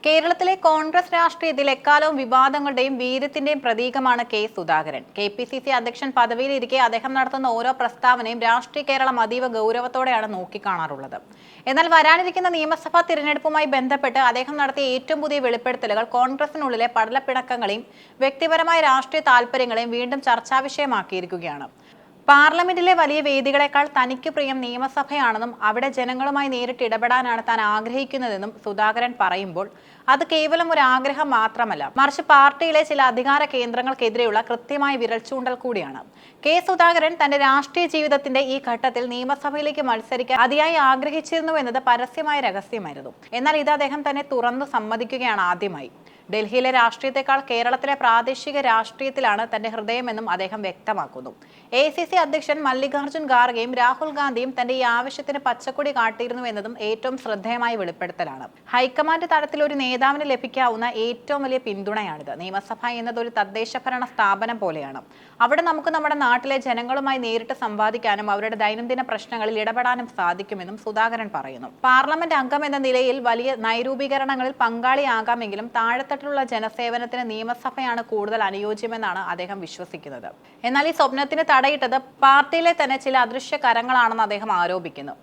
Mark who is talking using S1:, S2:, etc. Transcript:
S1: കേരളത്തിലെ കോൺഗ്രസ് രാഷ്ട്രീയത്തിൽ എക്കാലവും വിവാദങ്ങളുടെയും വീര്യത്തിന്റെയും പ്രതീകമാണ് കെ സുധാകരൻ. KPCC അധ്യക്ഷൻ പദവിയിലിരിക്കെ അദ്ദേഹം നടത്തുന്ന ഓരോ പ്രസ്താവനയും രാഷ്ട്രീയ കേരളം അതീവ ഗൗരവത്തോടെയാണ് നോക്കിക്കാണാറുള്ളത്. എന്നാൽ വരാനിരിക്കുന്ന നിയമസഭാ തിരഞ്ഞെടുപ്പുമായി ബന്ധപ്പെട്ട് അദ്ദേഹം നടത്തിയ ഏറ്റവും പുതിയ വെളിപ്പെടുത്തലുകൾ കോൺഗ്രസിനുള്ളിലെ പടലപ്പിണക്കങ്ങളെയും വ്യക്തിപരമായ രാഷ്ട്രീയ താൽപര്യങ്ങളെയും വീണ്ടും ചർച്ചാവിഷയമാക്കിയിരിക്കുകയാണ്. പാർലമെന്റിലെ വലിയ വേദികളെക്കാൾ തനിക്ക് പ്രിയം നിയമസഭയാണെന്നും അവിടെ ജനങ്ങളുമായി നേരിട്ട് ഇടപെടാനാണ് താൻ ആഗ്രഹിക്കുന്നതെന്നും സുധാകരൻ പറയുമ്പോൾ അത് കേവലം ഒരു ആഗ്രഹം മാത്രമല്ല, മറിച്ച് പാർട്ടിയിലെ ചില അധികാര കേന്ദ്രങ്ങൾക്കെതിരെയുള്ള കൃത്യമായ വിരൽചൂണ്ടൽ കൂടിയാണ്. കെ സുധാകരൻ തന്റെ രാഷ്ട്രീയ ജീവിതത്തിന്റെ ഈ ഘട്ടത്തിൽ നിയമസഭയിലേക്ക് മത്സരിക്കാൻ അതിയായി ആഗ്രഹിച്ചിരുന്നു എന്നത് പരസ്യമായ രഹസ്യമായിരുന്നു. എന്നാൽ ഇത് അദ്ദേഹം തന്നെ തുറന്നു സമ്മതിക്കുകയാണ് ആദ്യമായി. ഡൽഹിയിലെ രാഷ്ട്രീയത്തെക്കാൾ കേരളത്തിലെ പ്രാദേശിക രാഷ്ട്രീയത്തിലാണ് തന്റെ ഹൃദയമെന്നും അദ്ദേഹം വ്യക്തമാക്കുന്നു. ACC അധ്യക്ഷൻ മല്ലികാർജ്ജുൻ ഖാർഗെയും രാഹുൽ ഗാന്ധിയും തന്റെ ഈ ആവശ്യത്തിന് പച്ചക്കൊടി കാട്ടിയിരുന്നു എന്നതും ഏറ്റവും ശ്രദ്ധേയമായ വെളിപ്പെടുത്തലാണ്. ഹൈക്കമാൻഡ് തലത്തിൽ ഒരു നേതാവിന് ലഭിക്കാവുന്ന ഏറ്റവും വലിയ പിന്തുണയാണിത്. നിയമസഭ എന്നത് ഒരു തദ്ദേശഭരണ സ്ഥാപനം പോലെയാണ്. അവിടെ നമുക്ക് നമ്മുടെ നാട്ടിലെ ജനങ്ങളുമായി നേരിട്ട് സംവാദിക്കാനും അവരുടെ ദൈനംദിന പ്രശ്നങ്ങളിൽ ഇടപെടാനും സാധിക്കുമെന്നും സുധാകരൻ പറയുന്നു. പാർലമെന്റ് അംഗം എന്ന നിലയിൽ വലിയ നയരൂപീകരണങ്ങളിൽ പങ്കാളിയാകാമെങ്കിലും താഴെത്തട്ടിലുള്ള ജനസേവനത്തിന് നിയമസഭയാണ് കൂടുതൽ അനുയോജ്യമെന്നാണ് അദ്ദേഹം വിശ്വസിക്കുന്നത്. എന്നാൽ ഈ സ്വപ്നത്തിന് തടയിട്ടത് പാർട്ടിയിലെ തന്നെ ചില അദൃശ്യ കരങ്ങളാണെന്ന് അദ്ദേഹം ആരോപിക്കുന്നു.